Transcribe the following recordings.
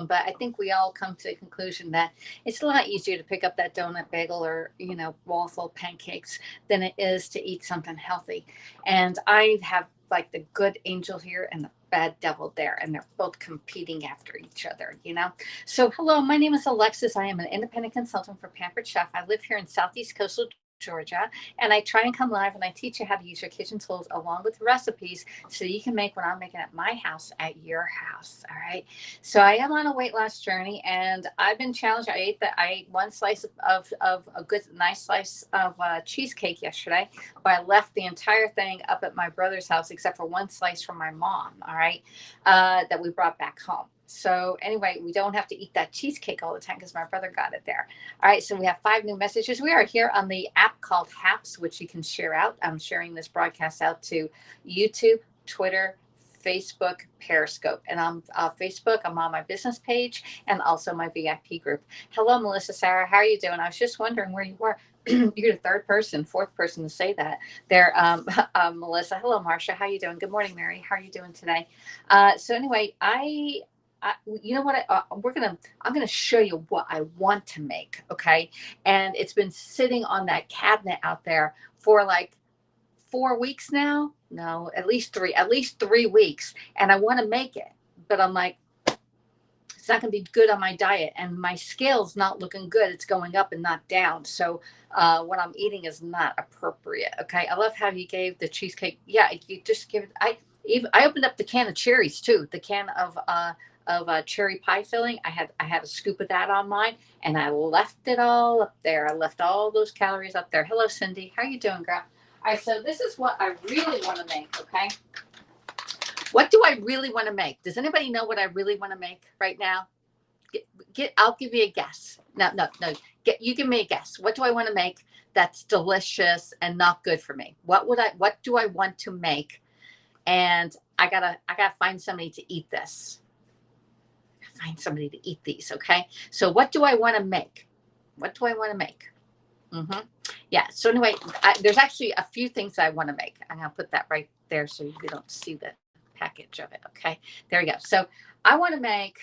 But I think we all come to the conclusion that it's a lot easier to pick up that donut, bagel, or waffle, pancakes than it is to eat something healthy. And I have like the good angel here and the bad devil there, and they're both competing after each other. So, hello, my name is Alexis. I am an independent consultant for Pampered Chef. I live here in Southeast Coastal Georgia, and I try and come live and I teach you how to use your kitchen tools along with recipes so you can make what I'm making at my house at your house. All right. So I am on a weight loss journey, and I've been challenged. I ate one slice of a good nice slice of cheesecake yesterday, but I left the entire thing up at my brother's house except for one slice from my mom. All right, that we brought back home. So anyway, we don't have to eat that cheesecake all the time because my brother got it there. All right, so we have 5 new messages. We are here on the app called Haps, which you can share out. I'm sharing this broadcast out to YouTube, Twitter, Facebook, Periscope. And on Facebook, I'm on my business page and also my VIP group. Hello, Melissa, Sarah. How are you doing? I was just wondering where you were. You're the third person, fourth person to say that there, Melissa. Hello, Marcia. How you doing? Good morning, Mary. How are you doing today? So anyway, you know what? I'm gonna show you what I want to make. Okay, and it's been sitting on that cabinet out there for like 4 weeks now. No, at least 3 weeks, and I want to make it, but I'm like, it's not going to be good on my diet, and my scale's not looking good. It's going up and not down. So what I'm eating is not appropriate. Okay, I love how you gave the cheesecake. Yeah, you just give it. I opened up the can of cherries too. The can of cherry pie filling. I had a scoop of that on mine, and I left it all up there. I left all those calories up there. Hello, Cindy. How you doing, girl? All right, so this is what I really want to make. Okay, what do I really want to make? Does anybody know what I really want to make right now? I'll give you a guess. No, no, no. You give me a guess. What do I want to make that's delicious and not good for me? What do I want to make? And I gotta find somebody to eat this. Find somebody to eat these. Okay. So what do I want to make? What do I want to make? Mm-hmm. Yeah. So anyway, there's actually a few things I want to make. I'm gonna put that right there so you don't see the package of it. Okay. There we go. So I want to make.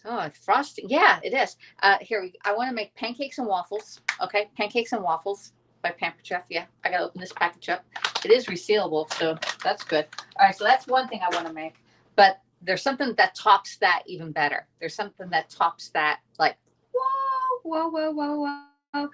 Oh, it's frosting. Yeah, it is. I want to make pancakes and waffles. Okay, pancakes and waffles by Pampered Chef. Yeah, I gotta open this package up. It is resealable, so that's good. All right, so that's one thing I want to make. But there's something that tops that even better. There's something that tops that, like, whoa, whoa, whoa, whoa, whoa.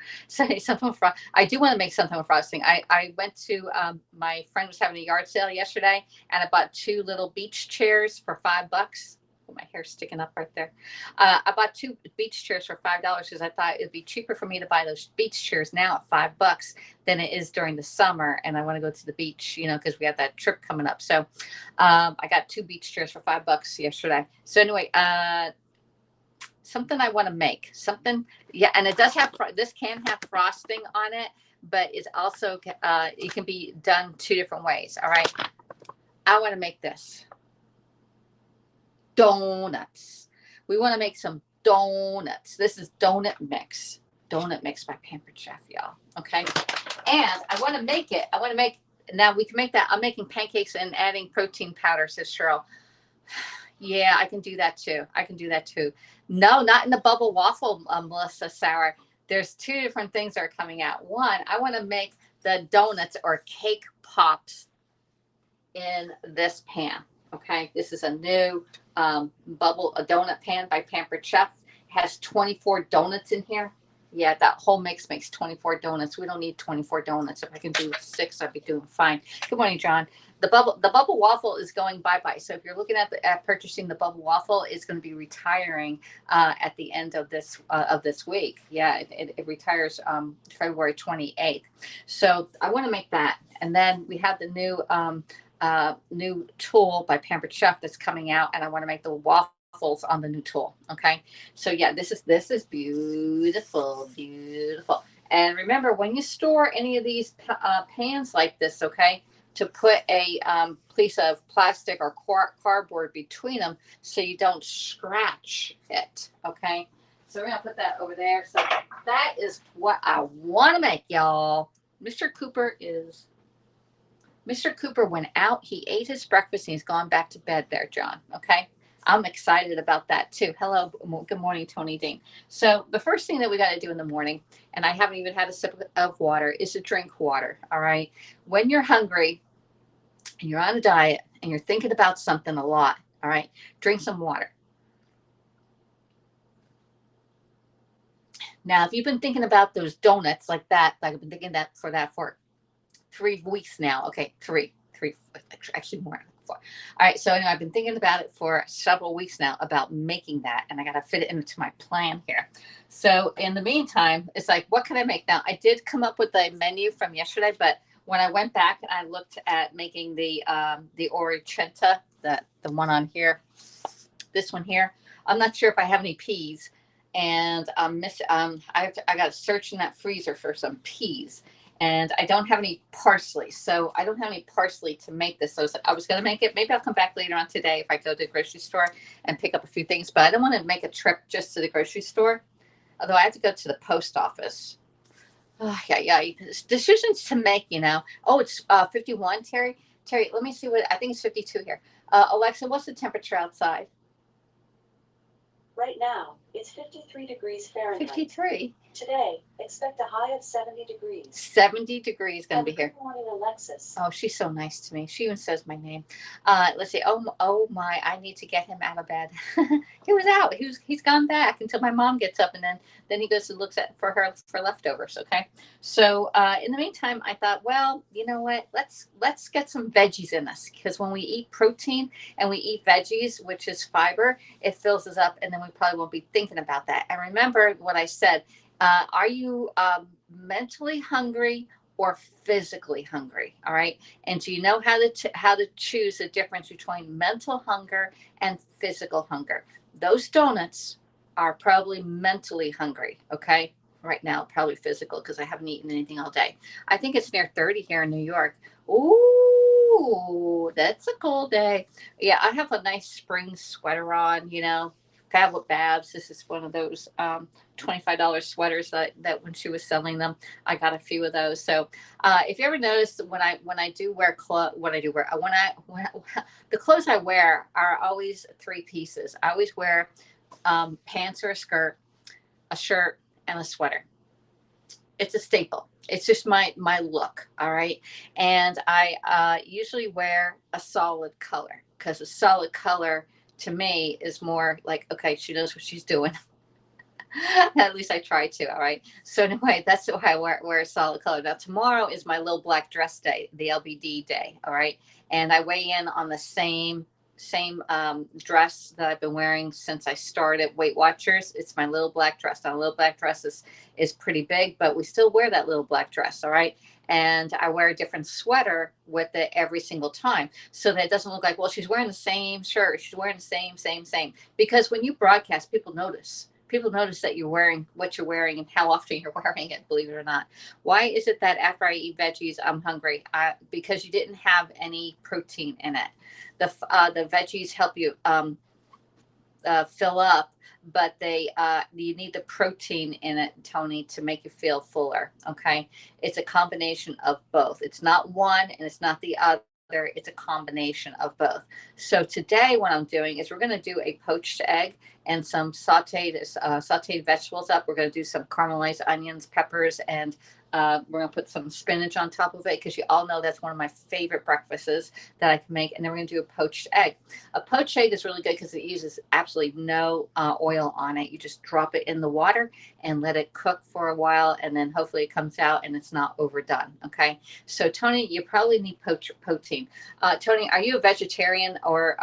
I do want to make something with frosting. I went to my friend was having a yard sale yesterday, and I bought 2 little beach chairs for $5. Oh, my hair's sticking up right there. I bought 2 beach chairs for $5 because I thought it'd be cheaper for me to buy those beach chairs now at $5 than it is during the summer. And I want to go to the beach, because we have that trip coming up. So I got 2 beach chairs for $5 yesterday. So anyway, something I want to make something. Yeah. And it does have, this can have frosting on it, but it's also, it can be done 2 different ways. All right. I want to make this. Donuts. We want to make some donuts. This is donut mix. Donut mix by Pampered Chef, y'all. Okay. And I want to make it. Now we can make that. I'm making pancakes and adding protein powder, says Cheryl. Yeah, I can do that too. No, not in the bubble waffle, Melissa Sauer. There's 2 different things that are coming out. One, I want to make the donuts or cake pops in this pan. Okay, this is a new a donut pan by Pampered Chef. It has 24 donuts in here. Yeah, that whole mix makes 24 donuts. We don't need 24 donuts. If I can do 6, I'd be doing fine. Good morning, John. The bubble waffle is going bye-bye. So if you're looking at purchasing the bubble waffle, it's going to be retiring at the end of this week. Yeah, it retires February 28th. So I want to make that, and then we have the new tool by Pampered Chef that's coming out, and I want to make the waffles on the new tool. Okay, so yeah, this is beautiful, beautiful. And remember, when you store any of these pans like this, okay, to put a piece of plastic or cardboard between them so you don't scratch it. Okay, so we're gonna put that over there. So that is what I want to make, y'all. Mr. Cooper is Mr. Cooper went out, he ate his breakfast, and he's gone back to bed there, John. Okay. I'm excited about that too. Hello, good morning, Tony Dean. So the first thing that we got to do in the morning, and I haven't even had a sip of water, is to drink water. All right. When you're hungry and you're on a diet and you're thinking about something a lot, all right, drink some water. Now, if you've been thinking about those donuts like that, like I've been thinking that for 3 weeks now. Okay, three, actually more. 4. All right, so anyway, I've been thinking about it for several weeks now about making that, and I got to fit it into my plan here. So in the meantime, it's like, what can I make now? I did come up with a menu from yesterday, but when I went back and I looked at making the orecchietta, the one on here, this one here, I'm not sure if I have any peas, and I got to search in that freezer for some peas, and I don't have any parsley. So I don't have any parsley to make this. So I was going to make it. Maybe I'll come back later on today if I go to the grocery store and pick up a few things. But I don't want to make a trip just to the grocery store, although I have to go to the post office. Oh, yeah. Decisions to make, you know. Oh, it's 51, Terry. Terry, let me see what, I think it's 52 here. Alexa, what's the temperature outside? Right now, it's 53 degrees Fahrenheit. 53. Today, expect a high of 70 degrees. 70 degrees going to be here. Good morning, Alexis. Oh, she's so nice to me. She even says my name. Let's see. Oh my! I need to get him out of bed. He was out. He's gone back until my mom gets up, and then he goes and looks for her for leftovers. Okay. So in the meantime, I thought, well, you know what? Let's get some veggies in us, because when we eat protein and we eat veggies, which is fiber, it fills us up, and then we probably won't be thinking about that. And remember what I said. Are you mentally hungry or physically hungry? All right. And do you know how to choose the difference between mental hunger and physical hunger? Those donuts are probably mentally hungry. Okay. Right now, probably physical, because I haven't eaten anything all day. I think it's near 30 here in New York. Ooh, that's a cold day. Yeah, I have a nice spring sweater on, you know. Fab with Babs. This is one of those $25 sweaters that when she was selling them, I got a few of those. So if you ever notice when I do wear the clothes I wear are always 3 pieces. I always wear pants or a skirt, a shirt, and a sweater. It's a staple. It's just my look. All right. And I usually wear a solid color, because a solid color to me is more like, okay, she knows what she's doing. At least I try to. All right. So anyway, that's why I wear a solid color. Now tomorrow is my little black dress day, the LBD day. All right. And I weigh in on the same dress that I've been wearing since I started Weight Watchers. It's my little black dress. Now, a little black dress is pretty big, but we still wear that little black dress. All right. And I wear a different sweater with it every single time, so that it doesn't look like, well, she's wearing the same shirt. She's wearing the same. Because when you broadcast, people notice. People notice that you're wearing what you're wearing and how often you're wearing it, believe it or not. Why is it that after I eat veggies, I'm hungry? Because you didn't have any protein in it. The veggies help you fill up, but you need the protein in it, Tony, to make you feel fuller. Okay, it's a combination of both. It's not one and it's not the other. It's a combination of both. So today what I'm doing is we're going to do a poached egg and some sauteed vegetables up. We're going to do some caramelized onions, peppers, and we're going to put some spinach on top of it, because you all know that's one of my favorite breakfasts that I can make. And then we're going to do a poached egg. A poached egg is really good because it uses absolutely no oil on it. You just drop it in the water and let it cook for a while, and then hopefully it comes out and it's not overdone. Okay. So Tony, you probably need protein. Tony, are you a vegetarian or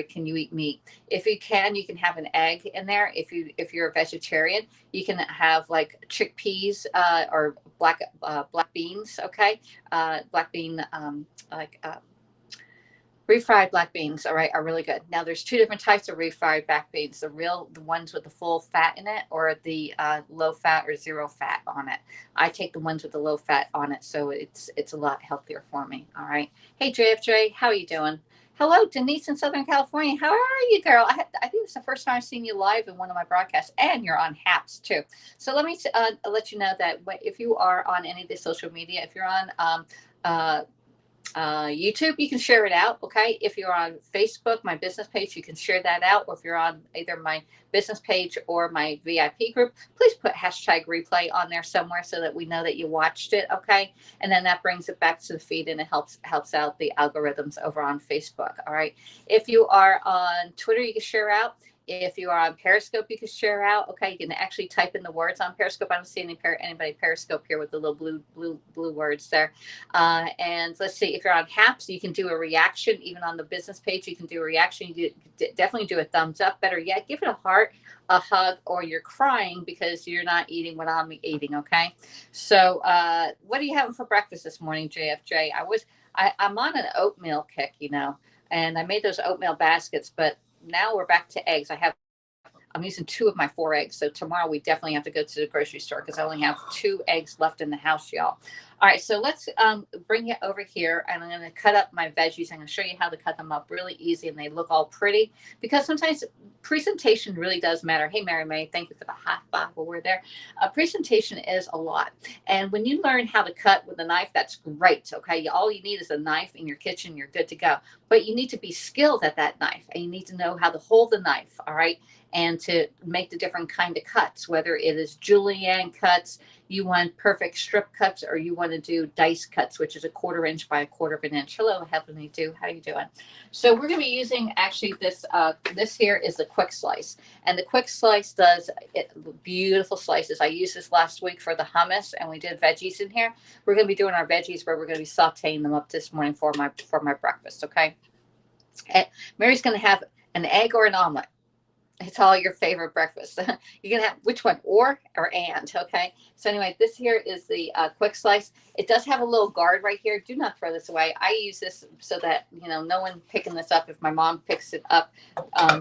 can you eat meat? If you can have an egg in there. If you're a vegetarian, you can have like chickpeas or black beans. Okay, black bean refried black beans, all right, are really good. Now there's 2 different types of refried black beans: the ones with the full fat in it, or the low fat or 0 fat on it. I take the ones with the low fat on it, so it's a lot healthier for me. All right. Hey JFJ, how are you doing? Hello, Denise in Southern California. How are you, girl? I think it's the first time I've seen you live in one of my broadcasts, and you're on Haps too. So let me let you know that if you are on any of the social media, if you're on YouTube, you can share it out. Okay. If you're on Facebook, my business page, you can share that out. Or if you're on either my business page or my VIP group, please put hashtag replay on there somewhere so that we know that you watched it. Okay. And then that brings it back to the feed and it helps out the algorithms over on Facebook. All right. If you are on Twitter, you can share out. If you are on Periscope, you can share out. Okay, you can actually type in the words on Periscope. I don't see anybody Periscope here with the little blue words there. And let's see, if you're on Haps, you can do a reaction. Even on the business page, you can do a reaction. You definitely do a thumbs up. Better yet, give it a heart, a hug, or you're crying because you're not eating what I'm eating. Okay, so what are you having for breakfast this morning, JFJ? I'm on an oatmeal kick, and I made those oatmeal baskets, but now we're back to eggs. I'm using 2 of my 4 eggs. So tomorrow we definitely have to go to the grocery store because I only have 2 eggs left in the house, y'all. All right, so let's bring it over here, and I'm going to cut up my veggies. I'm going to show you how to cut them up really easy, and they look all pretty because sometimes presentation really does matter. Hey, Mary May, thank you for the high five while we're there. Presentation is a lot, and when you learn how to cut with a knife, that's great, okay? All you need is a knife in your kitchen. You're good to go, but you need to be skilled at that knife, and you need to know how to hold the knife, all right? And to make the different kind of cuts, whether it is julienne cuts, you want perfect strip cuts, or you want to do dice cuts, which is a 1/4 inch by 1/4 inch. Hello, Heavenly Do. How you doing? So we're going to be using actually this. This here is the quick slice, and the quick slice does beautiful slices. I used this last week for the hummus, and we did veggies in here. We're going to be doing our veggies where we're going to be sautéing them up this morning for my breakfast. Okay. And Mary's going to have an egg or an omelet. It's all your favorite breakfast. You can have which one, or and, okay? So anyway, this here is the quick slice. It does have a little guard right here. Do not throw this away. I use this so that, no one picking this up. If my mom picks it up,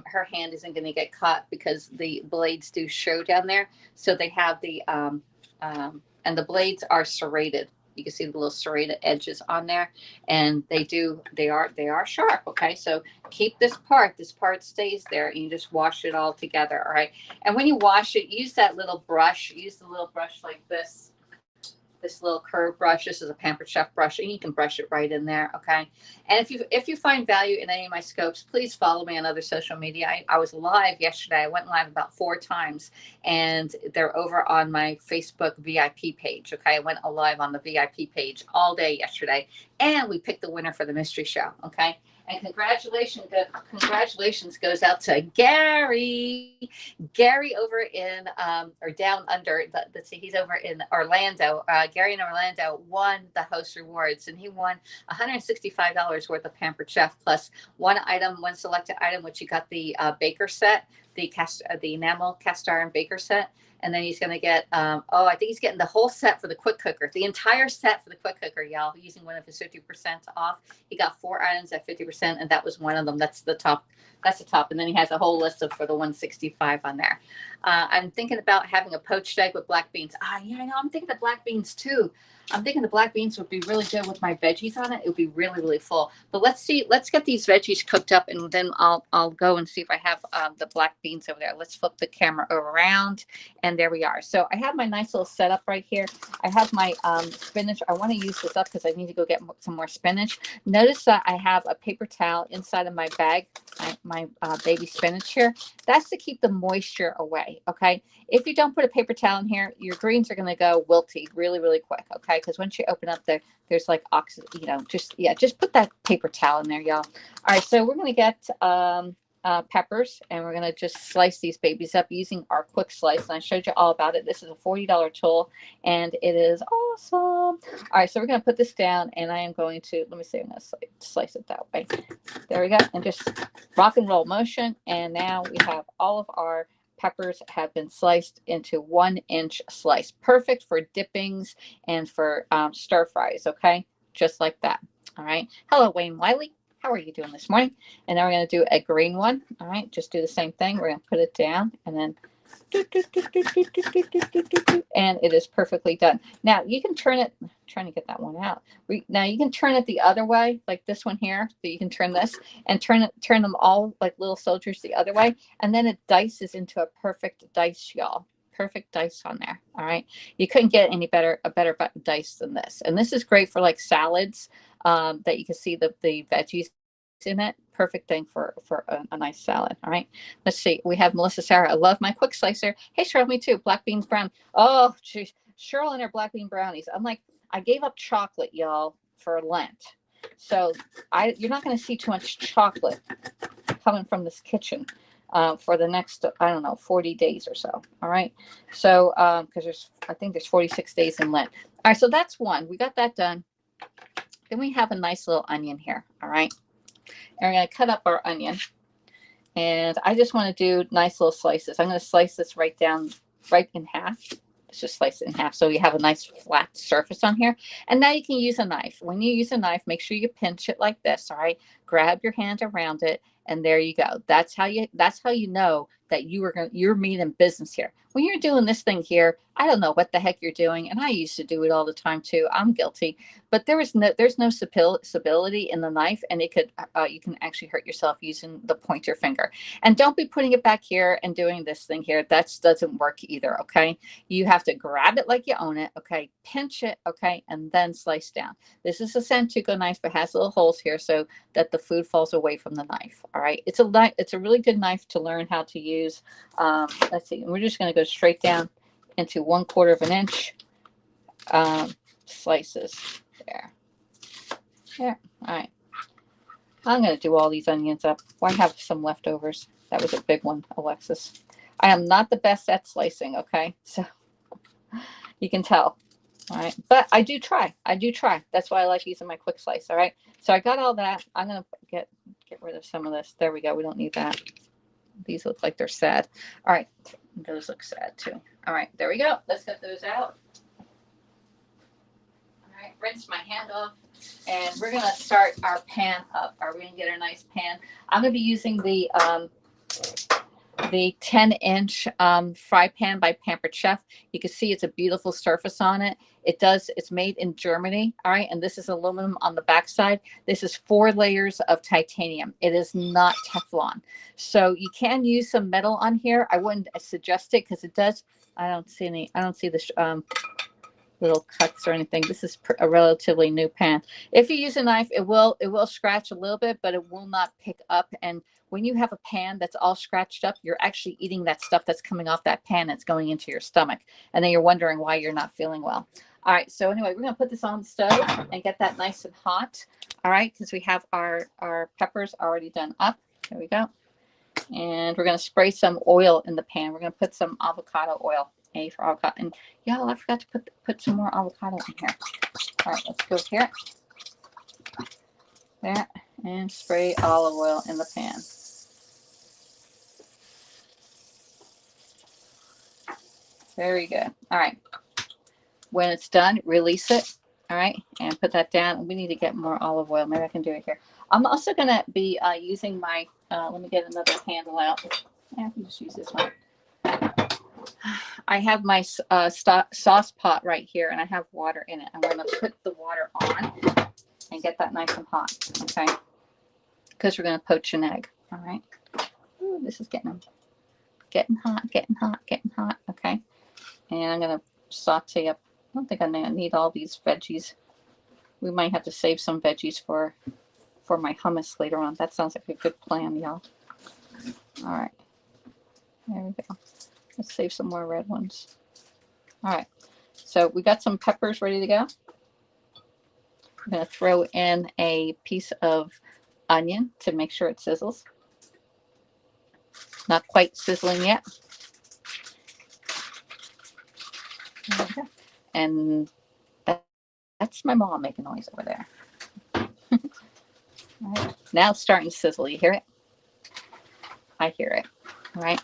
her hand isn't going to get caught because the blades do show down there. So they have and the blades are serrated. You can see the little serrated edges on there, and they are sharp. Okay, so keep this part stays there, and you just wash it all together. All right, and when you wash it, use that little brush. Use the little brush like this little curved brush. This is a Pampered Chef brush, and you can brush it right in there. Okay, and if you find value in any of my scopes, please follow me on other social media. I was live yesterday. I went live about 4 times, and they're over on my Facebook VIP page. Okay, I went live on the VIP page all day yesterday, and we picked the winner for the mystery show. Okay. And congratulations goes out to Gary over in or down under. Let's see, he's over in Orlando. Gary in Orlando won the host rewards, and he won $165 worth of Pampered Chef plus one selected item, which he got the baker set, the enamel cast iron baker set. And then he's going to get, I think he's getting the whole set for the quick cooker, the entire set for the quick cooker, y'all, using one of his 50% off. He got 4 items at 50%, and that was one of them. That's the top. And then he has a whole list for the 165 on there. I'm thinking about having a poached egg with black beans. Yeah, I know. I'm thinking of black beans too. I'm thinking the black beans would be really good with my veggies on it. It would be really, really full. But let's get these veggies cooked up, and then I'll go and see if I have the black beans over there. Let's flip the camera around, and there we are. So I have my nice little setup right here. I have my spinach. I want to use this up because I need to go get some more spinach. Notice that I have a paper towel inside of my bag, my baby spinach here. That's to keep the moisture away, okay? If you don't put a paper towel in here, your greens are going to go wilty really, really quick, okay? Because once you open up there's like oxygen, just put that paper towel in there, y'all. All right, so we're going to get peppers, and we're going to just slice these babies up using our quick slice. And I showed you all about it. This is a $40 tool, and it is awesome. All right, so we're going to put this down, and I am going to, let me see, I'm going to slice it that way. There we go, and just rock and roll motion. And now we have all of our peppers have been sliced into 1-inch slice. Perfect for dippings and for stir fries, okay? Just like that. All right. Hello, Wayne Wiley. How are you doing this morning? And now we're going to do a green one. All right. Just do the same thing. We're going to put it down, and then and it is perfectly done. Now you can turn it, I'm trying to get that one out. Now you can turn it the other way, like this one here. So you can turn this and turn them all like little soldiers the other way. And then it dices into a perfect dice, y'all. perfect dice on there. All right. You couldn't get any a better dice than this. And this is great for like salads that you can see the veggies in it. Perfect thing for a nice salad. All right. Let's see. We have Melissa Sarah. I love my quick slicer. Hey, Cheryl, me too. Black beans brown. Oh, geez. Cheryl and her black bean brownies. I'm like, I gave up chocolate, y'all, for Lent. So you're not going to see too much chocolate coming from this kitchen for the next, I don't know, 40 days or so. All right. So, because I think there's 46 days in Lent. All right. So that's one. We got that done. Then we have a nice little onion here. All right. And we're going to cut up our onion. And I just want to do nice little slices. I'm going to slice this right in half. Let's just slice it in half so you have a nice flat surface on here. And now you can use a knife. When you use a knife, make sure you pinch it like this. All right. Grab your hand around it. And there you go. That's how you know that you're meaning business here. When you're doing this thing here, I don't know what the heck you're doing. And I used to do it all the time too. I'm guilty, but there's no stability in the knife, and it could, you can actually hurt yourself using the pointer finger. And don't be putting it back here and doing this thing here. That doesn't work either. Okay. You have to grab it like you own it. Okay. Pinch it. Okay. And then slice down. This is a Centuco knife, but has little holes here so that the food falls away from the knife. All right. It's a really good knife to learn how to use. Let's see. We're just going to go straight down into 1/4 inch slices. There. All right. I'm going to do all these onions up. Well, I have some leftovers. That was a big one, Alexis. I am not the best at slicing. Okay. So you can tell. All right. But I do try. That's why I like using my quick slice. All right. So I got all that. I'm going to get rid of some of this. There we go. We don't need that. These look like they're sad. All right. Those look sad too. All right. There we go. Let's get those out. All right. Rinse my hand off. And we're going to start our pan up. We're going to get a nice pan. I'm going to be using the 10-inch fry pan by Pampered Chef. You can see it's a beautiful surface on it. It's made in Germany. All right. And this is aluminum on the backside. This is 4 layers of titanium. It is not Teflon. So you can use some metal on here. I wouldn't suggest it because it does. I don't see the little cuts or anything. This is a relatively new pan. If you use a knife, it will scratch a little bit, but it will not pick up. And when you have a pan that's all scratched up, you're actually eating that stuff that's coming off that pan that's going into your stomach. And then you're wondering why you're not feeling well. All right. So anyway, we're going to put this on the stove and get that nice and hot. All right. Because we have our peppers already done up. There we go. And we're going to spray some oil in the pan. We're going to put some avocado oil. A for avocado. And y'all, I forgot to put some more avocado in here. All right, let's go here. There, and spray olive oil in the pan. Very good. All right. When it's done, release it. All right, and put that down. We need to get more olive oil. Maybe I can do it here. I'm also going to be using my, let me get another handle out. I can just use this one. I have my sauce pot right here, and I have water in it. I'm going to put the water on and get that nice and hot, okay? Because we're going to poach an egg, all right? Ooh, this is getting hot, okay? And I'm going to saute up. I don't think I need all these veggies. We might have to save some veggies for my hummus later on. That sounds like a good plan, y'all. All right. There we go. Let's save some more red ones. All right. So we got some peppers ready to go. I'm going to throw in a piece of onion to make sure it sizzles. Not quite sizzling yet. There we go. And that's my mom making noise over there. All right. Now it's starting to sizzle. You hear it? I hear it. All right.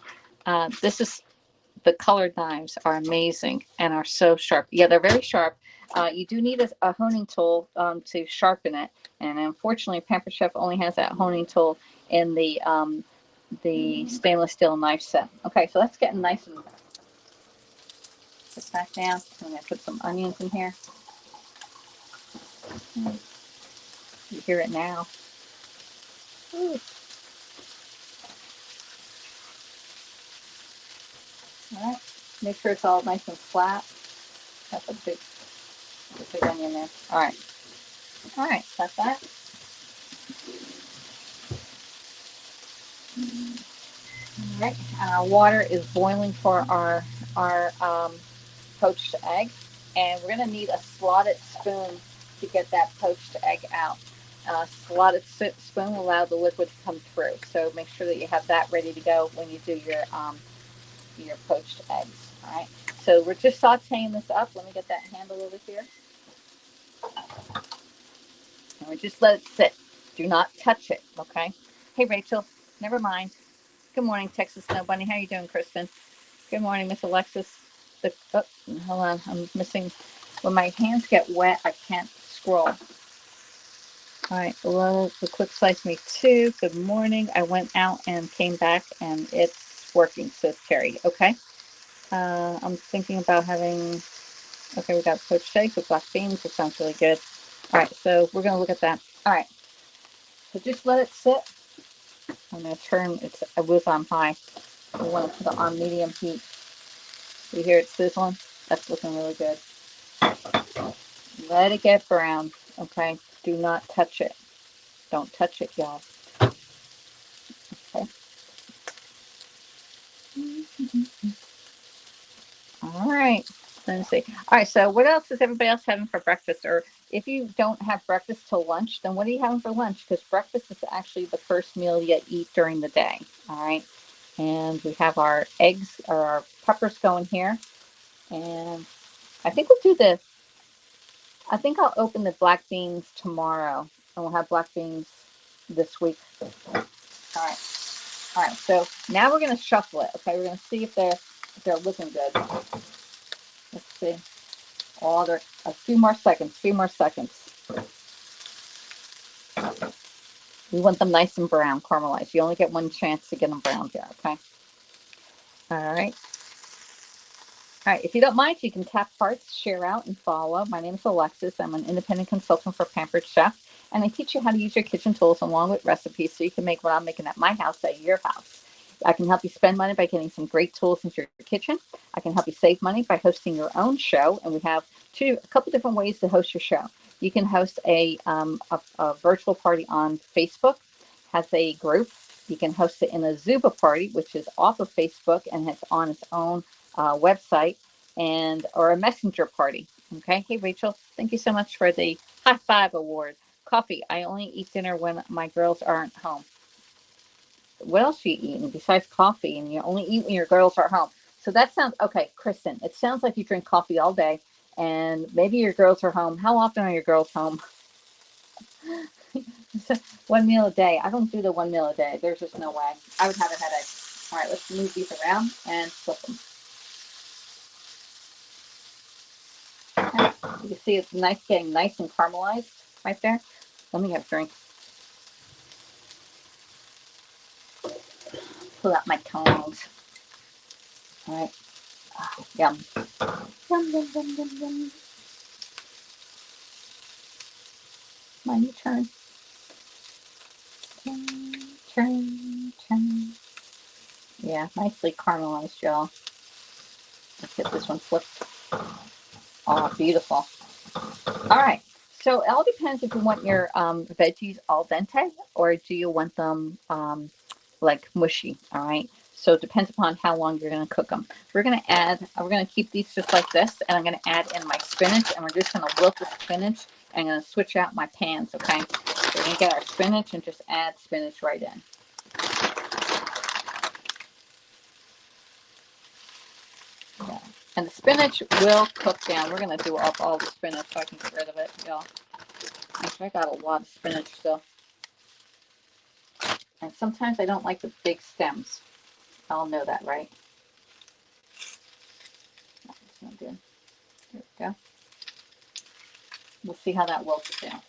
The colored knives are amazing and are so sharp. Yeah, they're very sharp. You do need a honing tool to sharpen it. And unfortunately, Pampered Chef only has that honing tool in the stainless steel knife set. Okay, so that's getting nice and put that down. I'm going to put some onions in here. You hear it now. Ooh. All right. Make sure it's all nice and flat. That's a big onion there. All right. All right, got that. All right, and our water is boiling for our poached egg, and we're going to need a slotted spoon to get that poached egg out. Slotted spoon will allow the liquid to come through, so make sure that you have that ready to go when you do your poached eggs. All right, so we're just sauteing this up. Let me get that handle over here. And we just let it sit. Do not touch it, okay? Hey, Rachel, never mind. Good morning, Texas Snow Bunny. How you doing, Kristen? Good morning, Miss Alexis. Hold on, I'm missing. When my hands get wet, I can't scroll. All right, hello, the quick slice meat too. Good morning. I went out and came back, and it's working, says Carrie. Okay. I'm thinking about having. Okay, we got poached eggs with black beans. It sounds really good. All right, so we're gonna look at that. All right, so just let it sit. I'm gonna turn. It was on high. We want to put it on medium heat. You hear it sizzling? That's looking really good. Let it get brown, okay? Do not touch it. Don't touch it, y'all. Okay. All right. Let's see. All right, so what else is everybody else having for breakfast? Or if you don't have breakfast till lunch, then what are you having for lunch? Because breakfast is actually the first meal you eat during the day, all right? And we have our eggs or our peppers going here. And I think I'll open the black beans tomorrow, and we'll have black beans this week. All right. All right. So now we're going to shuffle it. Okay. We're going to see if they're looking good. Let's see. Oh, they're a few more seconds. Few more seconds. We want them nice and brown, caramelized. You only get one chance to get them brown here. Okay. All right. All right, if you don't mind, you can tap hearts, share out, and follow. My name is Alexis. I'm an independent consultant for Pampered Chef, and I teach you how to use your kitchen tools along with recipes so you can make what I'm making at my house at your house. I can help you spend money by getting some great tools into your kitchen. I can help you save money by hosting your own show, and we have a couple different ways to host your show. You can host a virtual party on Facebook, has a group. You can host it in a Zuba party, which is off of Facebook and has on its own website, or a messenger party. Okay. Hey, Rachel, thank you so much for the high five award. Coffee. I only eat dinner when my girls aren't home. What else are you eating besides coffee? And you only eat when your girls are home. So that sounds okay, Kristen. It sounds like you drink coffee all day, and maybe your girls are home. How often are your girls home? One meal a day. I don't do the one meal a day. There's just no way. I would have a headache. All right, let's move these around and flip them. Okay. You can see it's nice, getting nice and caramelized right there. Let me have a drink. Pull out my tongs. All right. Oh, yum. Yum, yum, yum, yum, yum. Come on, you turn. Turn. Yeah, nicely caramelized, y'all. Let's get this one flipped. Oh, beautiful. All right. So it all depends if you want your veggies al dente or do you want them like mushy. All right. So it depends upon how long you're going to cook them. We're going to keep these just like this, and I'm going to add in my spinach, and we're just going to wilt the spinach, and I'm going to switch out my pans. Okay. So we're going to get our spinach and just add spinach right in. Yeah. And the spinach will cook down. We're going to do up all the spinach so I can get rid of it, y'all. Actually, I got a lot of spinach still. And sometimes I don't like the big stems. I'll know that, right? That's not good. There we go. We'll see how that wilts down.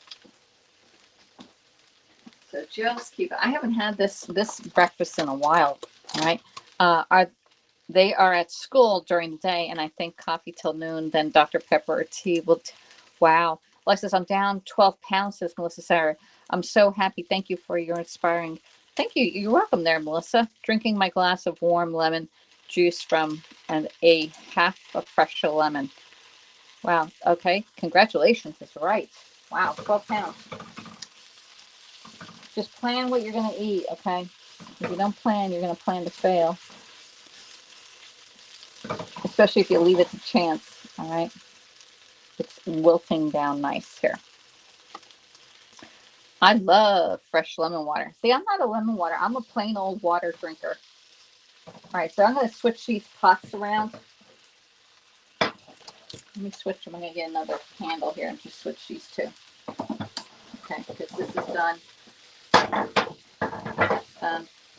So just keep it. I haven't had this breakfast in a while, right? They are at school during the day, and I think coffee till noon, then Dr. Pepper or tea will. Wow. Alexis, I'm down 12 pounds, says Melissa Sarah. I'm so happy. Thank you for your inspiring. Thank you. You're welcome there, Melissa. Drinking my glass of warm lemon juice from a half a fresh lemon. Wow. Okay. Congratulations. It's right. Wow. 12 pounds. Just plan what you're going to eat. Okay. If you don't plan, you're going to plan to fail. Especially if you leave it to chance. All right. It's wilting down nice here. I love fresh lemon water. See, I'm not a lemon water. I'm a plain old water drinker. All right, so I'm going to switch these pots around. Let me switch them. I'm going to get another candle here and just switch these two. Okay, because this is done.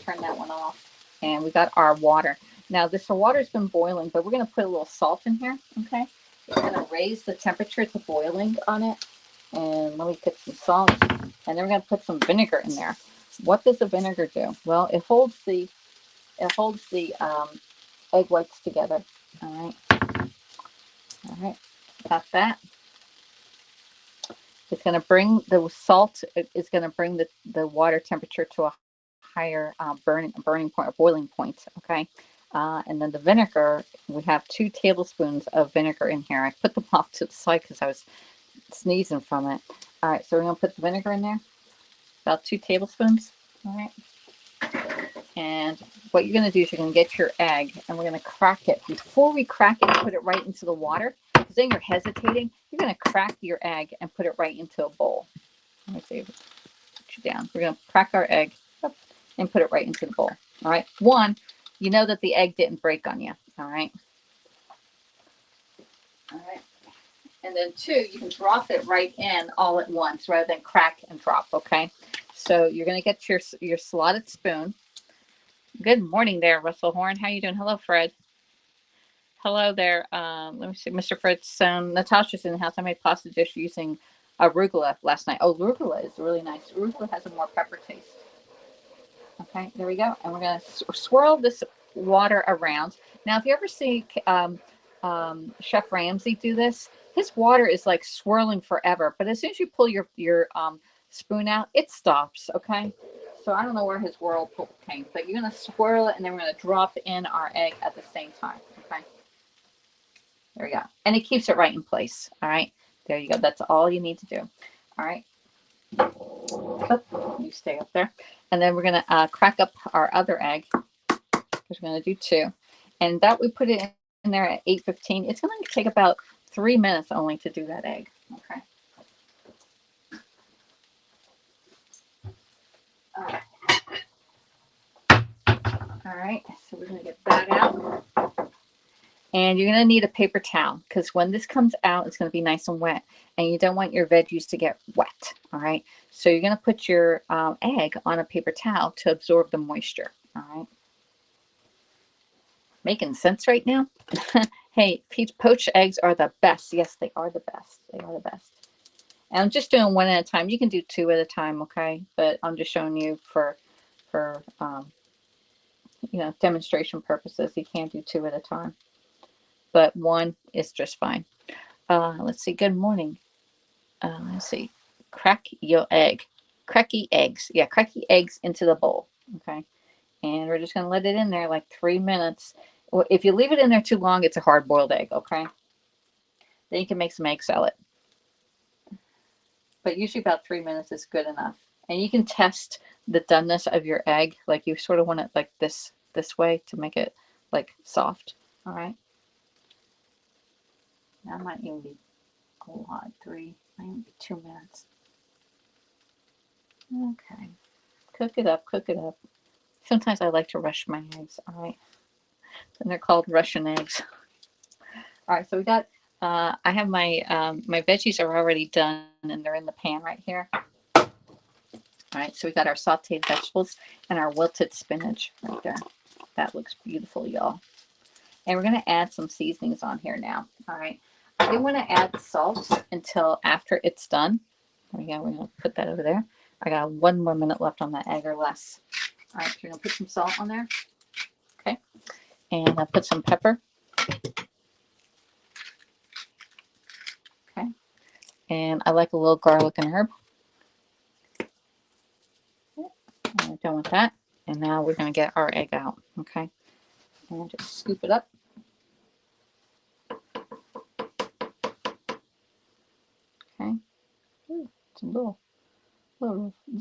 Turn that one off. And we got our water. Now, this water's been boiling, but we're going to put a little salt in here, okay? It's going to raise the temperature to boiling on it. And let me put some salt. And then we're going to put some vinegar in there. What does the vinegar do? Well, it holds the egg whites together. All right, got that. It's going to bring the salt. It's going to bring the water temperature to a higher burning point, or boiling point. Okay, and then the vinegar. We have 2 tablespoons of vinegar in here. I put them off to the side because I was sneezing from it. All right, so we're going to put the vinegar in there. About 2 tablespoons. All right. And what you're going to do is you're going to get your egg and we're going to crack it. Before we crack it and put it right into the water, because then you're hesitating, you're going to crack your egg and put it right into a bowl. Let me see. Put you down. We're going to crack our egg and put it right into the bowl. All right. 1, you know that the egg didn't break on you. All right. All right. And then 2, you can drop it right in all at once rather than crack and drop. Okay. So you're going to get your slotted spoon. Good morning there, Russell Horn. How you doing? Hello, Fred. Hello there. Let me see. Mr. Fred's son. Natasha's in the house. I made pasta dish using arugula last night. Oh, arugula is really nice. Arugula has a more pepper taste. Okay, there we go. And we're going to swirl this water around. Now, if you ever see Chef Ramsay do this, his water is like swirling forever. But as soon as you pull your spoon out, it stops. Okay. So I don't know where his whirlpool came, but you're going to swirl it and then we're going to drop in our egg at the same time. Okay. There we go. And it keeps it right in place. All right. There you go. That's all you need to do. All right. Oh, you stay up there. And then we're going to crack up our other egg. We're going to do 2. And that we put it in there at 8:15. It's going to take about 3 minutes only to do that egg. Okay. All right, so we're going to get that out. And you're going to need a paper towel because when this comes out, it's going to be nice and wet. And you don't want your veggies to get wet. All right, so you're going to put your egg on a paper towel to absorb the moisture. All right. Making sense right now? Hey, poached eggs are the best. Yes, they are the best. They are the best. And I'm just doing 1 at a time. You can do 2 at a time, okay? But I'm just showing you for demonstration purposes. You can't do 2 at a time. But 1 is just fine. Let's see. Good morning. Let's see. Crack your egg. Cracky eggs. Yeah, cracky eggs into the bowl. Okay. And we're just going to let it in there like 3 minutes. If you leave it in there too long, it's a hard-boiled egg, okay? Then you can make some egg salad. But usually about 3 minutes is good enough. And you can test the doneness of your egg. Like you sort of want it like this way to make it like soft. All right. That might even be a lot. 3, might even be 2 minutes. Okay. Cook it up, cook it up. Sometimes I like to rush my eggs. All right. And they're called Russian eggs. All right, so we got, I have my veggies are already done and they're in the pan right here. All right, so we got our sauteed vegetables and our wilted spinach right there. That looks beautiful, y'all. And we're going to add some seasonings on here now. All right, I didn't want to add salt until after it's done. There we go, we're going to put that over there. I got 1 more minute left on that egg or less. All right, so we're going to put some salt on there. Okay, and I'll put some pepper. Okay, and I like a little garlic and herb. And we're done with that. And now we're going to get our egg out. Okay, And just scoop it up. Okay. Ooh, it's a little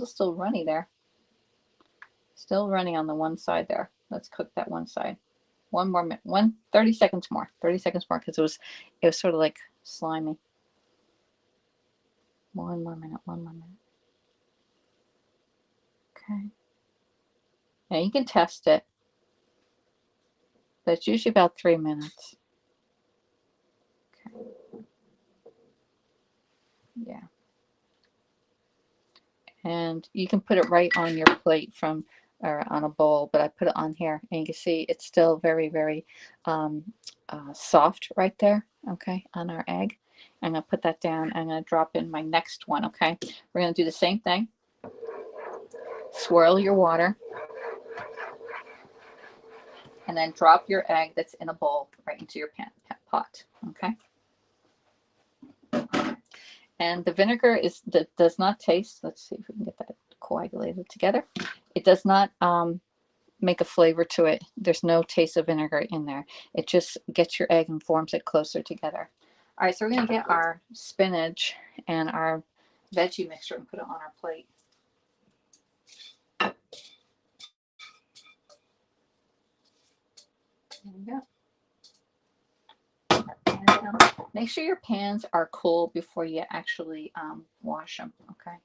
still runny there. Still runny on the one side there. Let's cook that one side. One more minute. 30 seconds more. 30 seconds more because it was sort of like slimy. One more minute. One more minute. Okay. Now you can test it. But it's usually about 3 minutes. Okay. Yeah. And you can put it right on your plate or on a bowl, but I put it on here, and you can see it's still very, very soft right there, okay, on our egg. I'm going to put that down. I'm going to drop in my next one, okay? We're going to do the same thing. Swirl your water, and then drop your egg that's in a bowl right into your pot, okay? And the vinegar does not taste. Let's see if we can get that coagulated together. It does not make a flavor to it. There's no taste of vinegar in there. It just gets your egg and forms it closer together. All right, so we're going to get our spinach and our veggie mixture and put it on our plate. There we go. And, make sure your pans are cool before you actually wash them, okay?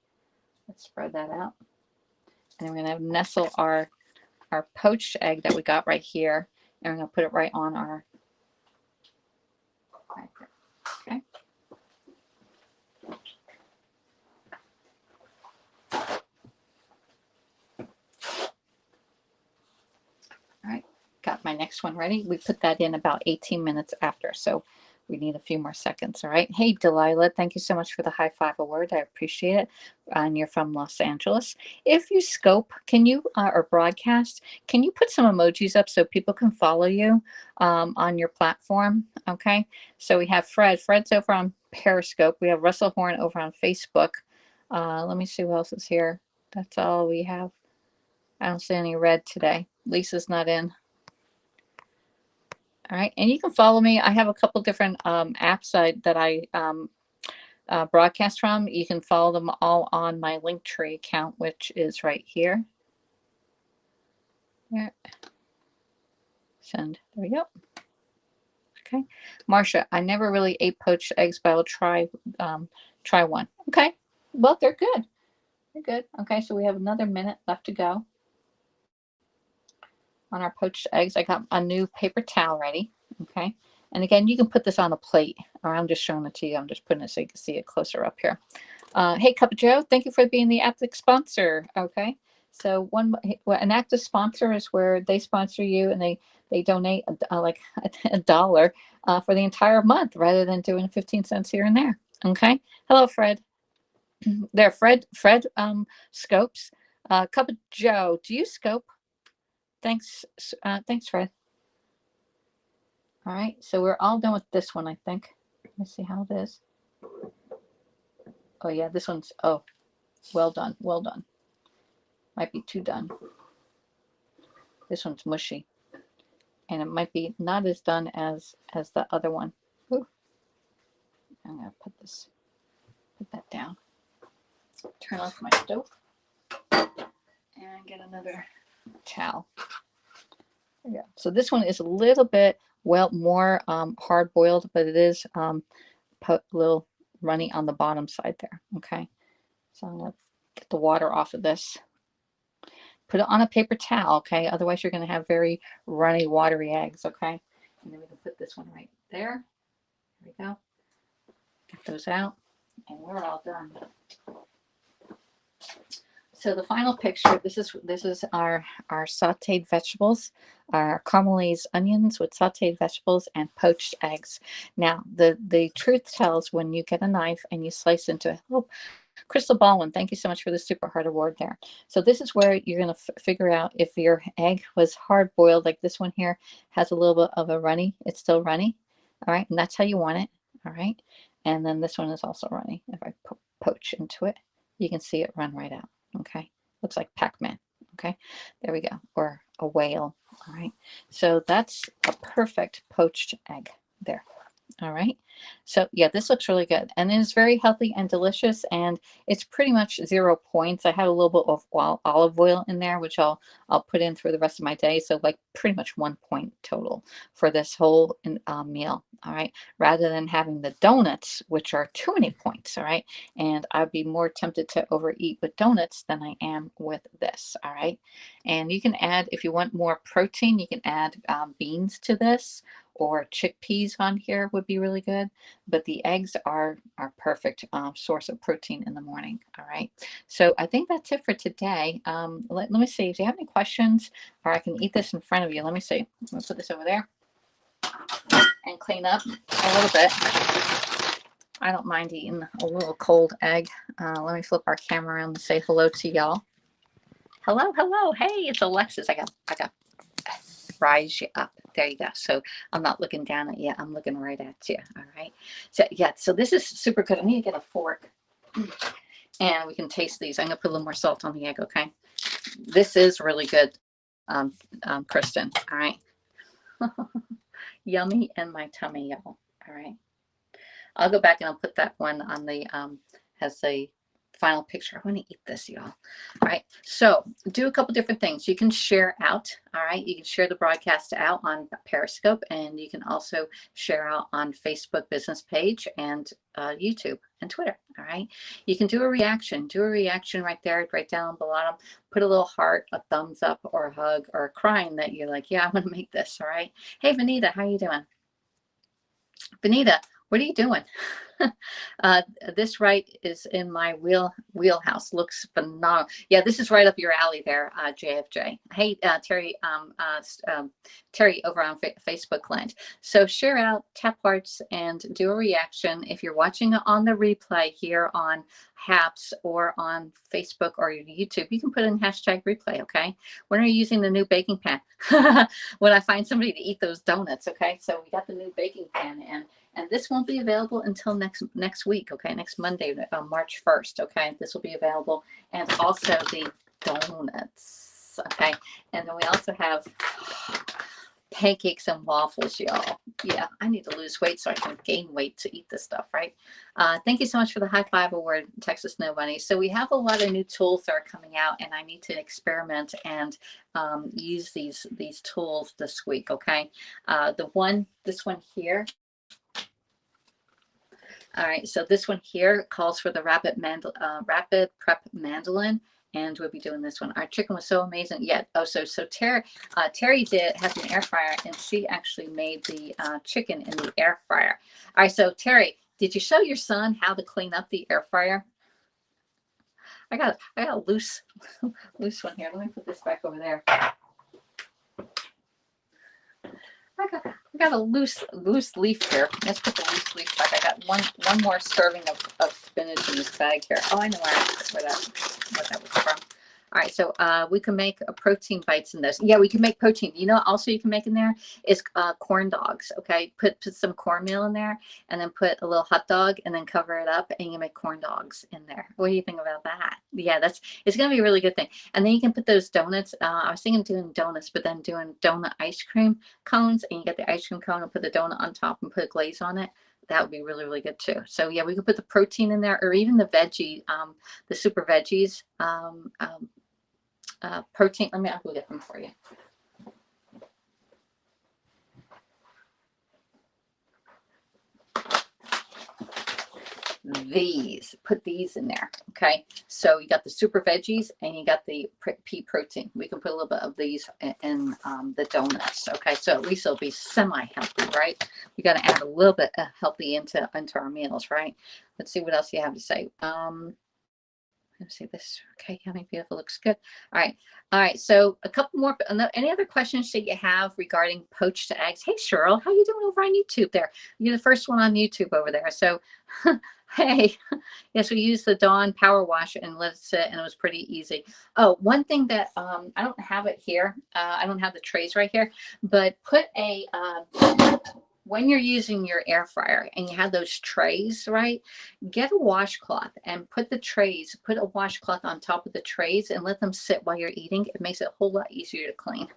Let's spread that out. And we're going to nestle our poached egg that we got right here, and we're going to put it right on our, right there, okay? All right, got my next one ready. We put that in about 18 minutes after, so we need a few more seconds. All right. Hey, Delilah, thank you so much for the high five award. I appreciate it. And you're from Los Angeles. If you scope, can you, or broadcast, can you put some emojis up so people can follow you on your platform? Okay. So we have Fred. Fred's over on Periscope. We have Russell Horn over on Facebook. Let me see who else is here. That's all we have. I don't see any red today. Lisa's not in. All right, and you can follow me. I have a couple different apps that I broadcast from. You can follow them all on my Linktree account, which is right here. Yeah. Send. There we go. Okay, Marcia, I never really ate poached eggs, but I will try one. Okay, well, they're good. They're good. Okay, so we have another minute left to go on our poached eggs. I got a new paper towel ready. Okay, and again, you can put this on a plate, or I'm just showing it to you. I'm just putting it so you can see it closer up here. Hey, Cup of Joe, thank you for being the active sponsor. Okay, so an active sponsor is where they sponsor you and they donate like $1 for the entire month rather than doing 15 cents here and there. Okay, hello, Fred. There, Fred scopes. Cup of Joe, do you scope? Thanks, Fred. All right, so we're all done with this one, I think. Let me see how it is. Oh yeah, this one's, oh, well done, well done. Might be too done. This one's mushy. And it might be not as done as the other one. Ooh. I'm gonna put that down. Turn off my stove. And get another towel. There we go. So this one is a little bit, well, more hard boiled, but it is a little runny on the bottom side there. Okay, so I'm gonna get the water off of this. Put it on a paper towel, okay? Otherwise, you're gonna have very runny, watery eggs, okay? And then we can put this one right there. There we go. Get those out, and we're all done. So the final picture, this is our sauteed vegetables, our caramelized onions with sauteed vegetables and poached eggs. Now, the truth tells when you get a knife and you slice into it. Oh, Crystal Baldwin, thank you so much for the super hard award there. So this is where you're going to figure out if your egg was hard boiled, like this one here has a little bit of a runny. It's still runny. All right, and that's how you want it. All right, and then this one is also runny. If I poach into it, you can see it run right out. Okay, looks like Pac-Man. Okay, there we go, or a whale. All right, so that's a perfect poached egg there. All right, so yeah, this looks really good, and it's very healthy and delicious, and it's pretty much 0 points. I had a little bit of olive oil in there, which I'll put in for the rest of my day, so like pretty much 1 point total for this whole meal. All right, rather than having the donuts, which are too many points. All right, and I'd be more tempted to overeat with donuts than I am with this. All right, and you can add, if you want more protein, you can add beans to this, or chickpeas on here would be really good. But the eggs are perfect source of protein in the morning. All right. So I think that's it for today. Let me see if you have any questions, or I can eat this in front of you. Let me see. I'm going to put this over there and clean up a little bit. I don't mind eating a little cold egg. Let me flip our camera around and say hello to y'all. Hello, hello. Hey, it's Alexis. I got rise you up. There you go. So I'm not looking down at you. I'm looking right at you. All right. So yeah, so this is super good. I need to get a fork and we can taste these. I'm going to put a little more salt on the egg. Okay. This is really good. Kristen. All right. Yummy in my tummy, y'all. All right. I'll go back and I'll put that one on the, as a final picture. I want to eat this, y'all. All right, so do a couple different things. You can share out. All right, you can share the broadcast out on Periscope, and you can also share out on Facebook business page and YouTube and Twitter. All right, you can do a reaction. Do a reaction right there, right down on the bottom. Put a little heart, a thumbs up, or a hug, or a crying that you're like, yeah, I'm gonna make this. All right. Hey, Vanita, how you doing? Vanita, what are you doing? This right is in my wheelhouse. Looks phenomenal. Yeah, this is right up your alley there, JFJ. Hey, Terry, Terry over on Facebook land. So share out, tap hearts, and do a reaction. If you're watching on the replay here on Haps or on Facebook or YouTube, you can put in hashtag replay. Okay. When are you using the new baking pan? When I find somebody to eat those donuts. Okay. So we got the new baking pan in. And this won't be available until next week, okay? Next Monday, March 1st, okay? This will be available. And also the donuts, okay? And then we also have pancakes and waffles, y'all. Yeah, I need to lose weight so I can gain weight to eat this stuff, right? Thank you so much for the high five award, Texas Snow Bunny. So we have a lot of new tools that are coming out, and I need to experiment and use these tools this week, okay? This one here. All right, so this one here calls for the rapid prep mandolin, and we'll be doing this one. Our chicken was so amazing. Yeah. Oh, so Terry has an air fryer, and she actually made the chicken in the air fryer. All right, so Terry, did you show your son how to clean up the air fryer? I got a loose one here. Let me put this back over there. I got a loose leaf here. Let's put the loose leaf back. I got one more serving of spinach in this bag here. Oh, I know where that was from. All right, so we can make protein bites in this. Yeah, we can make protein. You know, also you can make in there is corn dogs. Okay, put some cornmeal in there, and then put a little hot dog, and then cover it up, and you make corn dogs in there. What do you think about that? Yeah, it's gonna be a really good thing. And then you can put those donuts. I was thinking doing donuts, but then doing donut ice cream cones, and you get the ice cream cone and put the donut on top and put a glaze on it. That would be really, really good too. So yeah, we could put the protein in there, or even the veggie, the super veggies. Protein. I'll go get them for you. Put these in there. Okay, so you got the super veggies and you got the pea protein. We can put a little bit of these in the donuts. Okay, so at least it'll be semi-healthy, right? We got to add a little bit healthy into our meals, right? Let's see what else you have to say. Let's see this. Okay, yummy, beautiful, looks good. All right. So a couple more. Any other questions that you have regarding poached eggs? Hey, Cheryl, how you doing over on YouTube there? You're the first one on YouTube over there. So, hey, yes, we used the Dawn Power Wash and let it sit, and it was pretty easy. Oh, one thing that I don't have it here. I don't have the trays right here, but put a when you're using your air fryer and you have those trays, right? Get a washcloth and put a washcloth on top of the trays and let them sit while you're eating. It makes it a whole lot easier to clean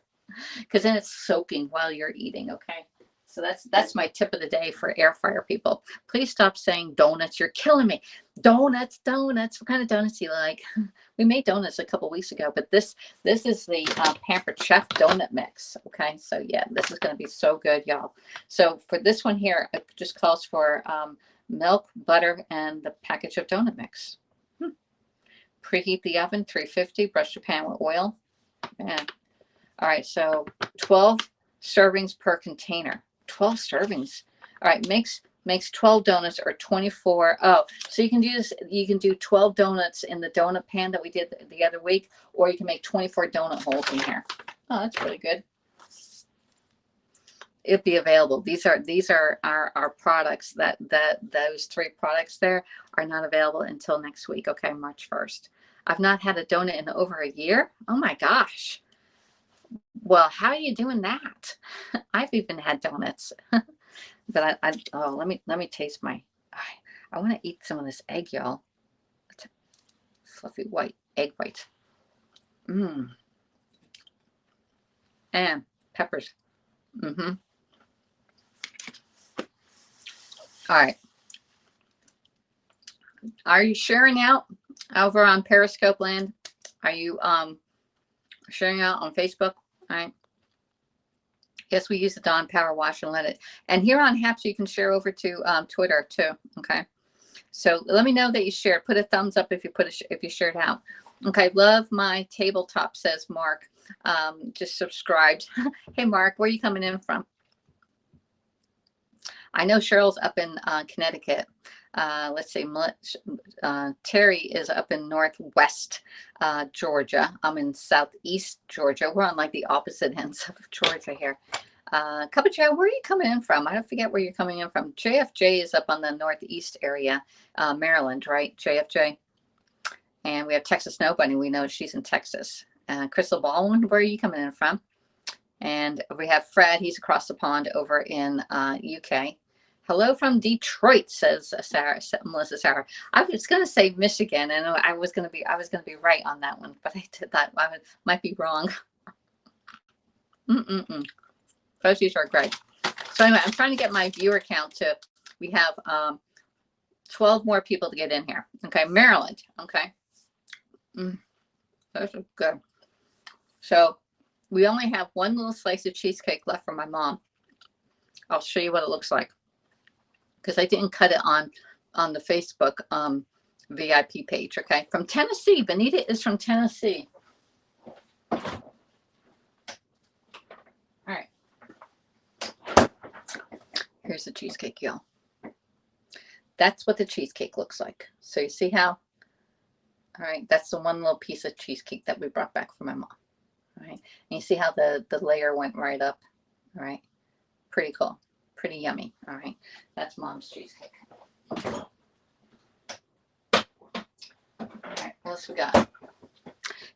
because then it's soaking while you're eating, okay? So that's my tip of the day for air fryer people. Please stop saying donuts. You're killing me. Donuts. What kind of donuts do you like? We made donuts a couple weeks ago, but this is the Pampered Chef donut mix. Okay, so yeah, this is going to be so good, y'all. So for this one here, it just calls for milk, butter, and the package of donut mix. Preheat the oven 350. Brush your pan with oil. Yeah. All right, so 12 servings per container. 12 servings. All right, makes 12 donuts or 24. Oh, so you can do this. You can do 12 donuts in the donut pan that we did the other week, or you can make 24 donut holes in here. Oh, that's pretty good. It'd be available. These are our products that those 3 products there are not available until next week. Okay, March 1st. I've not had a donut in over a year. Oh my gosh. Well, how are you doing that? I've even had donuts, but oh, let me taste my. I want to eat some of this egg, y'all. It's a fluffy white egg white. And peppers. All right. Are you sharing out over on Periscope land? Are you sharing out on Facebook? All right. Yes, we use the Dawn Power Wash and let it. And here on Haps, you can share over to Twitter too. Okay. So let me know that you shared. Put a thumbs up if you shared out. Okay. Love my tabletop, says Mark. Just subscribed. Hey, Mark, where are you coming in from? I know Cheryl's up in Connecticut. Let's see, Terry is up in Northwest Georgia. I'm in Southeast Georgia. We're on like the opposite ends of Georgia here. Cup of Joe, where are you coming in from? I don't forget where you're coming in from. JFJ is up on the Northeast area, Maryland, right? JFJ. And we have Texas Snow Bunny. We know she's in Texas. Crystal Baldwin, where are you coming in from? And we have Fred. He's across the pond over in UK. Hello from Detroit, says Melissa Sarah. I was going to say Michigan, and I was going to be right on that one, but I did that. I might be wrong. These are great. So anyway, I'm trying to get my viewer count to. We have 12 more people to get in here. Okay, Maryland. Okay, those are good. So we only have one little slice of cheesecake left for my mom. I'll show you what it looks like, because I didn't cut it on the Facebook VIP page. Okay, from Tennessee. Benita is from Tennessee. All right. Here's the cheesecake, y'all. That's what the cheesecake looks like. So you see how? All right, that's the one little piece of cheesecake that we brought back from my mom. All right, and you see how the layer went right up. All right, pretty cool. Pretty yummy. All right, that's mom's cheesecake. All right, what else we got?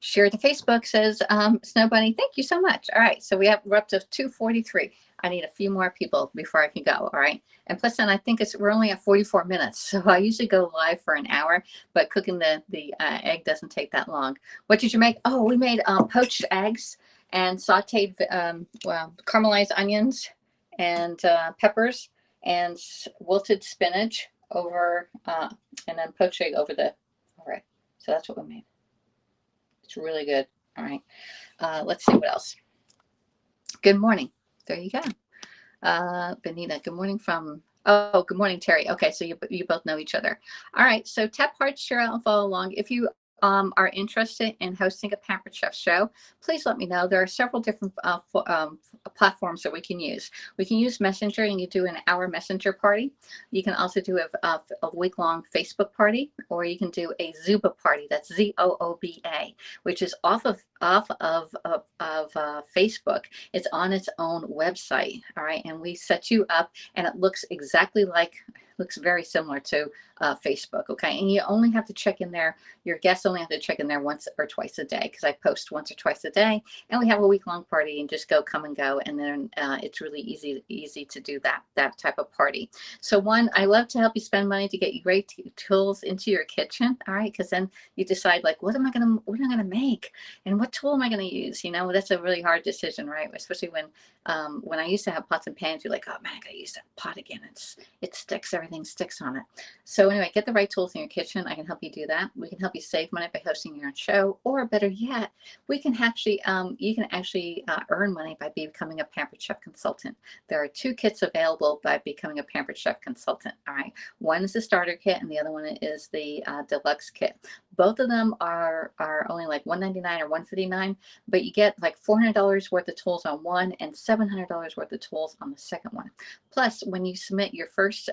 Share to Facebook, says Snow Bunny. Thank you so much. All right, so we're up to 243. I need a few more people before I can go. All right, and plus then I think we're only at 44 minutes, so I usually go live for an hour, but cooking the egg doesn't take that long. What did you make? Oh, we made poached eggs and sautéed caramelized onions and peppers and wilted spinach over and then poached egg over the. All right, so that's what we made. It's really good. All right, let's see what else. Good morning. There you go. Benita, good morning from. Oh, good morning, Terry. Okay, so you both know each other. All right, so tap hearts, share out, and follow along. If you are interested in hosting a Pampered Chef show, please let me know. There are several different platforms that we can use. We can use Messenger, and you do an hour Messenger party. You can also do a week-long Facebook party, or you can do a Zooba party. That's ZOOBA, which is off of Facebook. It's on its own website. All right, and we set you up, and it looks exactly like. Looks very similar to Facebook. Okay. And you only have to check in there. Your guests only have to check in there once or twice a day, because I post once or twice a day, and we have a week-long party and just go, come and go. And then it's really easy to do that type of party. So one, I love to help you spend money to get you great tools into your kitchen. All right. Because then you decide, like, what am I going to make? And what tool am I going to use? You know, that's a really hard decision, right? Especially when I used to have pots and pans, you're like, oh man, I got to use that pot again. It sticks, everything sticks on it. So anyway, get the right tools in your kitchen. I can help you do that. We can help you save money by hosting your own show, or better yet, we can actually, you can actually earn money by becoming a Pampered Chef consultant. There are 2 kits available by becoming a Pampered Chef consultant. All right. One is the starter kit, and the other one is the deluxe kit. Both of them are only like $199 or $159, but you get like $400 worth of tools on one and $700 worth of tools on the second one. Plus, when you submit your first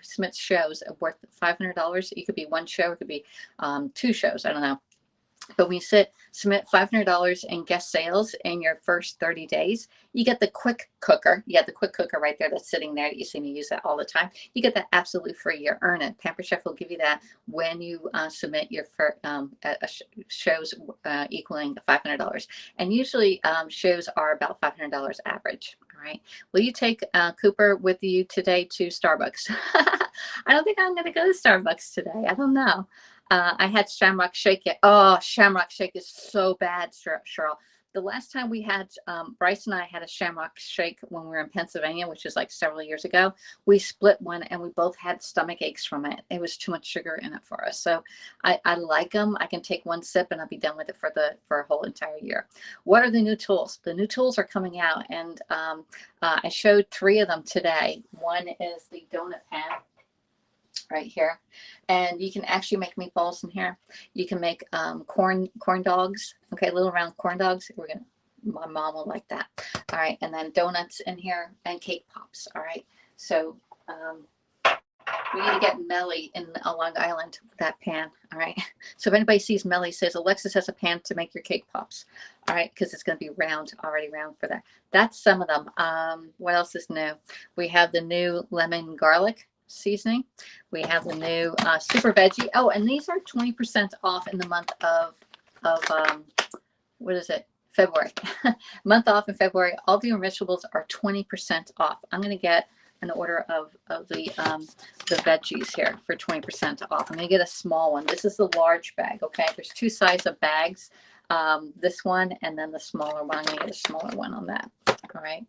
submit shows worth $500, it could be 1 show, it could be 2 shows, I don't know. But when you submit $500 in guest sales in your first 30 days, you get the quick cooker. You get the quick cooker right there that's sitting there. You see me use that all the time. You get that absolutely free. You earn it. Pampered Chef will give you that when you submit your shows equaling $500. And usually shows are about $500 average. All right. Will you take Cooper with you today to Starbucks? I don't think I'm going to go to Starbucks today. I don't know. I had Shamrock Shake it. Oh, Shamrock Shake is so bad, Cheryl. The last time we had, Bryce and I had a Shamrock Shake when we were in Pennsylvania, which was like several years ago. We split one and we both had stomach aches from it. It was too much sugar in it for us. So I like them. I can take 1 sip and I'll be done with it for a whole entire year. What are the new tools? The new tools are coming out, and I showed 3 of them today. One is the donut pan right here, and you can actually make meatballs in here. You can make corn dogs, okay, little round corn dogs. My mom will like that. All right, and then donuts in here and cake pops. All right, so we need to get Melly in Long Island with that pan. All right, so if anybody sees Melly, says Alexis has a pan to make your cake pops. All right, because it's going to be already round for that. That's some of them. What else is new? We have the new lemon garlic seasoning. We have the new super veggie. Oh, and these are 20% off in the month of what is it? February. Month off in February. All the Unmentionables are 20% off. I'm going to get an order of the veggies here for 20% off. I'm going to get a small one. This is the large bag. Okay, there's 2 sizes of bags. This one and then the smaller one. I'm going to get a smaller one on that. All right.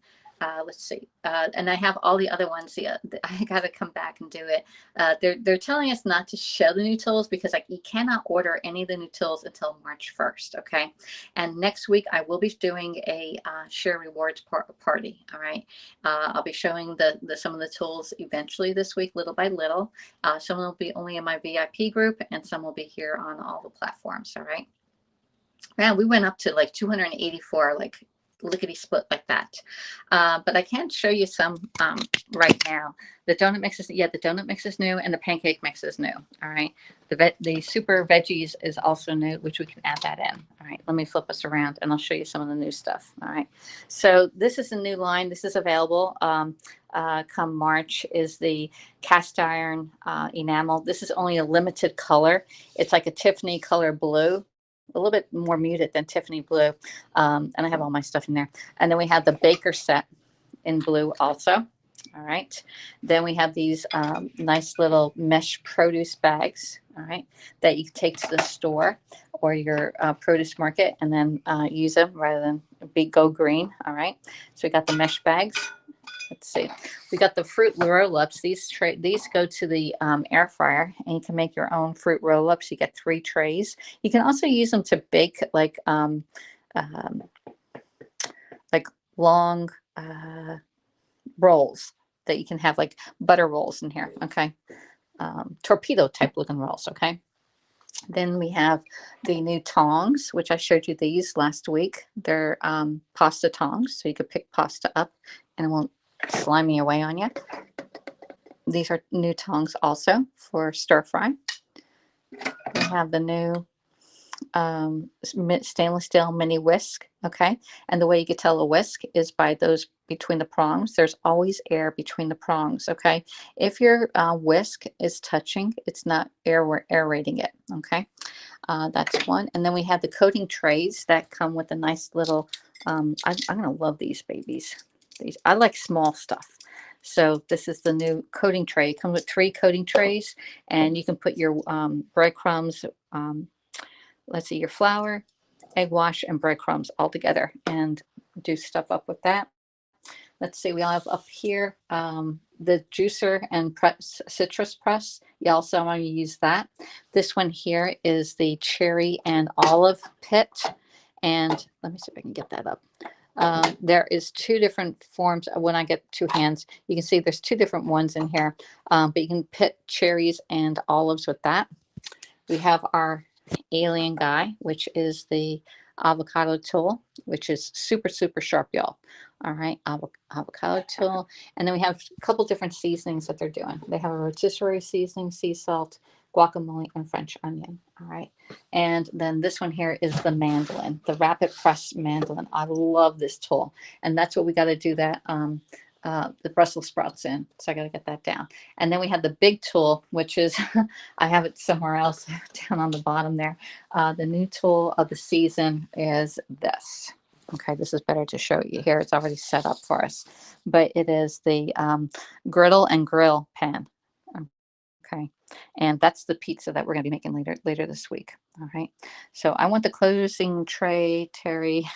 Let's see. And I have all the other ones. I got to come back and do it. They're telling us not to show the new tools because you cannot order any of the new tools until March 1st. Okay. And next week I will be doing a share rewards party. All right. I'll be showing some of the tools eventually this week, little by little. Some will be only in my VIP group and some will be here on all the platforms. All right. Man, we went up to like 284, like lickety split like that. But I can't show you some right now. The donut mix is, the donut mix is new and the pancake mix is new. All right. The super veggies is also new, which we can add that in. All right. Let me flip us around and I'll show you some of the new stuff. All right. So this is a new line. This is available come March, is the cast iron enamel. This is only a limited color. It's like a Tiffany color blue, a little bit more muted than Tiffany blue. And I have all my stuff in there. And then we have the baker set in blue also. All right. Then we have these nice little mesh produce bags, all right, that you can take to the store or your produce market and then use them rather than go green. All right. So we got the mesh bags. Let's see. We got the fruit roll-ups. These go to the air fryer, and you can make your own fruit roll-ups. You get 3 trays. You can also use them to bake like long rolls that you can have, like butter rolls in here. Okay, torpedo type looking rolls. Okay. Then we have the new tongs, which I showed you these last week. They're pasta tongs, so you could pick pasta up and it won't slimy away on you. These are new tongs also for stir fry. We have the new stainless steel mini whisk. Okay. And the way you can tell a whisk is by those between the prongs. There's always air between the prongs. Okay. If your whisk is touching, it's not aerating it. Okay. That's one. And then we have the coating trays that come with a nice little, I'm going to love these babies. I like small stuff. So this is the new coating tray. It comes with 3 coating trays, and you can put your breadcrumbs, let's see, your flour, egg wash, and breadcrumbs all together and do stuff up with that. Let's see, we have up here the juicer and citrus press. You also want to use that. This one here is the cherry and olive pit. And let me see if I can get that up. There is 2 different forms. When I get 2 hands, you can see there's 2 different ones in here, but you can pit cherries and olives with that. We have our alien guy, which is the avocado tool, which is super, super sharp, y'all. All right, avocado tool. And then we have a couple different seasonings that they're doing. They have a rotisserie seasoning, sea salt, guacamole, and French onion. All right. And then this one here is the mandolin, the rapid press mandolin. I love this tool. And that's what we got to do that the Brussels sprouts in. So I got to get that down. And then we have the big tool, which is, I have it somewhere else down on the bottom there. The new tool of the season is this. Okay, this is better to show you here. It's already set up for us. But it is the Griddle and Grill Pan. Okay, and that's the pizza that we're going to be making later this week. All right, so I want the closing tray, Terry.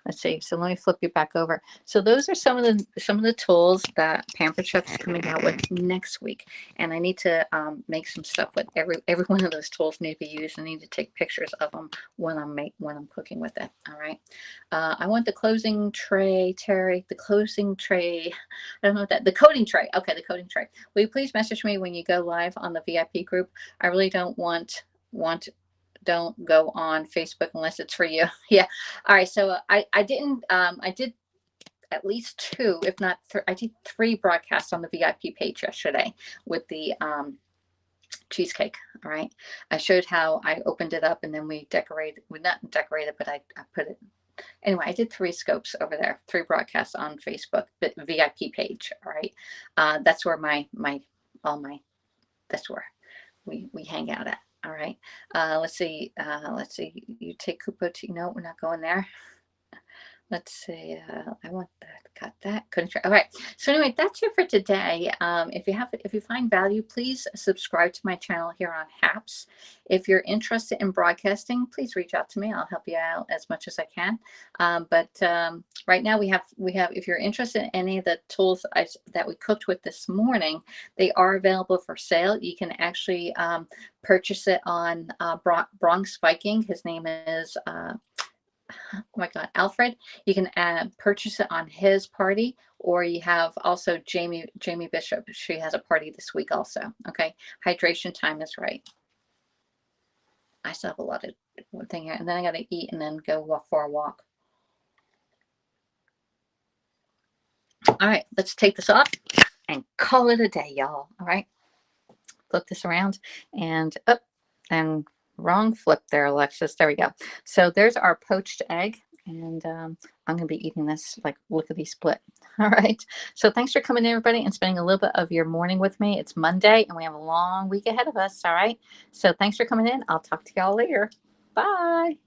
Let's see. So let me flip you back over. So those are some of the tools that Pampered Chef is coming out with next week, and I need to make some stuff with every one of those tools need to be used. I need to take pictures of them when I'm cooking with it. All right. I want the closing tray, Terry. The closing tray. I don't know what that. The coating tray. Okay, the coating tray. Will you please message me when you go live on the VIP group? I really don't don't go on Facebook unless it's for you. Yeah. All right. So I did at least 2, if not 3. I did 3 broadcasts on the VIP page yesterday with the cheesecake. All right. I showed how I opened it up and then we decorated. We not decorated, but I put it. Anyway, I did 3 scopes over there, 3 broadcasts on Facebook, but VIP page. All right. That's where that's where we hang out at. All right. Let's see. You take Cupertino. No, we're not going there. Let's see. I want that. Got that. Couldn't try. All right. So anyway, that's it for today. If you find value, please subscribe to my channel here on HAPS. If you're interested in broadcasting, please reach out to me. I'll help you out as much as I can. But right now we have. If you're interested in any of the tools that we cooked with this morning, they are available for sale. You can actually purchase it on Bronx Viking. His name is. Oh my God, Alfred. You can purchase it on his party, or you have also Jamie Bishop. She has a party this week also. Okay, hydration time is right. I still have a lot of thing here, and then I got to eat and then go for a walk. All right, let's take this off and call it a day, y'all. All right, flip this around and up and wrong flip there, Alexis. There we go. So there's our poached egg, and I'm going to be eating this like lickety split. All right. So thanks for coming in, everybody, and spending a little bit of your morning with me. It's Monday, and we have a long week ahead of us. All right. So thanks for coming in. I'll talk to y'all later. Bye.